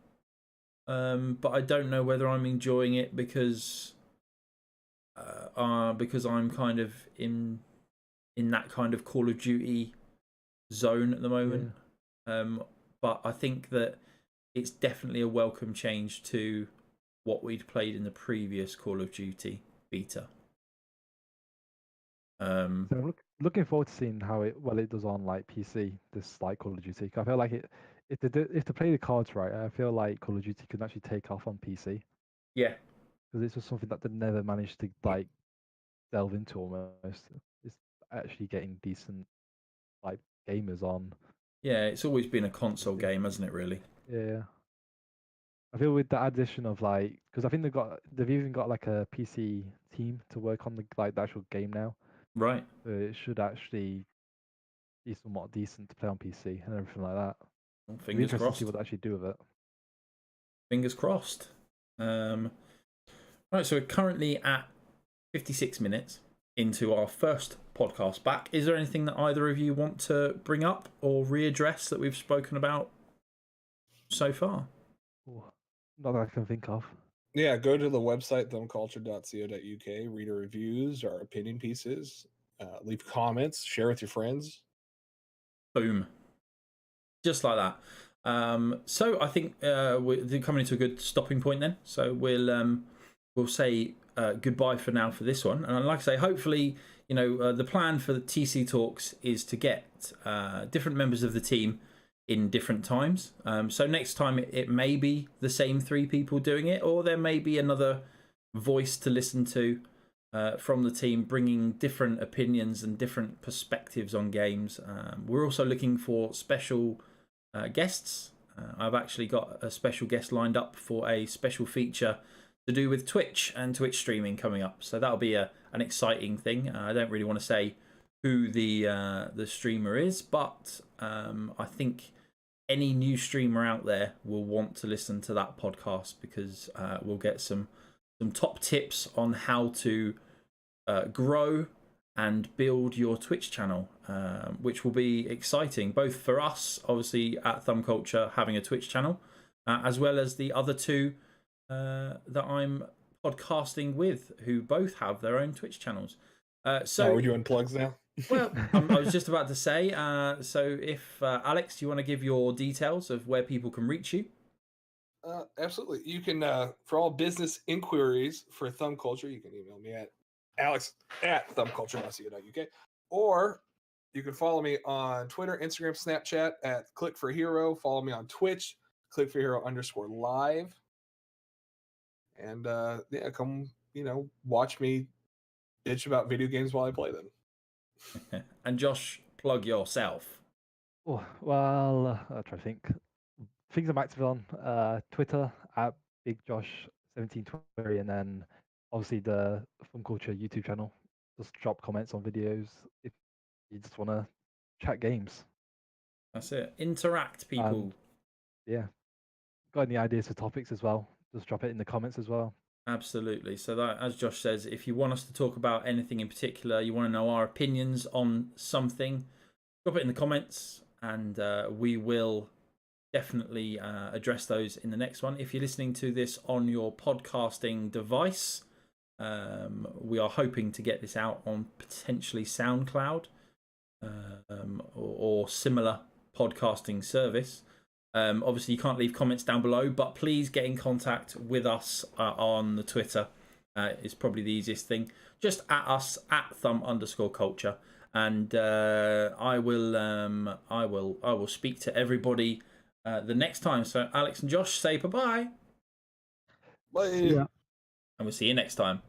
but I don't know whether I'm enjoying it because I'm kind of in that kind of Call of Duty zone at the moment. But I think that it's definitely a welcome change to what we'd played in the previous Call of Duty beta. So I'm looking forward to seeing how it does on like PC. This like Call of Duty. I feel like if they play the cards right, I feel like Call of Duty could actually take off on PC. Yeah, because it's just something that they never managed to like delve into almost. It's actually getting decent like gamers on. yeah, it's always been a console PC. game, hasn't it? Really. Yeah. I feel with the addition of like, because I think they've even got like a PC team to work on the actual game now. Right. So it should actually be somewhat decent to play on PC and everything like that. Well, It'll be fingers interesting to see crossed. what they actually do with it. Fingers crossed. Right, so we're currently at 56 minutes into our first podcast back. Is there anything that either of you want to bring up or readdress that we've spoken about so far? Ooh, not that I can think of. Yeah, go to the website thumbculture.co.uk, read our reviews, our opinion pieces, leave comments, share with your friends. Boom. Just like that. So I think we're coming into a good stopping point then. So we'll say goodbye for now for this one. And like I say, hopefully, the plan for the TC talks is to get different members of the team in different times. So next time it may be the same 3 people doing it, or there may be another voice to listen to from the team, bringing different opinions and different perspectives on games. We're also looking for special guests. I've actually got a special guest lined up for a special feature to do with Twitch and Twitch streaming coming up. So that'll be an exciting thing. I don't really want to say who the streamer is, but I think any new streamer out there will want to listen to that podcast because we'll get some top tips on how to grow and build your Twitch channel, which will be exciting, both for us, obviously, at Thumb Culture, having a Twitch channel, as well as the other 2 that I'm podcasting with, who both have their own Twitch channels. So we're doing plugs now? Well, I was just about to say, so if, Alex, do you want to give your details of where people can reach you? Absolutely. You can, for all business inquiries for Thumb Culture, you can email me at alex@thumbculture.co.uk, or you can follow me on Twitter, Instagram, Snapchat at click4hero. Follow me on Twitch, click4hero_live. And come, watch me bitch about video games while I play them. And Josh, plug yourself. Oh, well, I'll try to think. Things I'm active on Twitter at BigJosh1720, and then obviously the Fun Culture YouTube channel. Just drop comments on videos if you just want to chat games. That's it. Interact, people. Yeah. Got any ideas for topics as well? Just drop it in the comments as well. Absolutely. So that, as Josh says, if you want us to talk about anything in particular, you want to know our opinions on something, drop it in the comments, and we will definitely address those in the next one. If you're listening to this on your podcasting device, we are hoping to get this out on potentially SoundCloud or similar podcasting service. Obviously, you can't leave comments down below, but please get in contact with us on the Twitter. It's probably the easiest thing. Just at us at thumb_culture, and I will speak to everybody the next time. So Alex and Josh, say bye-bye. Bye. Yeah. And we'll see you next time.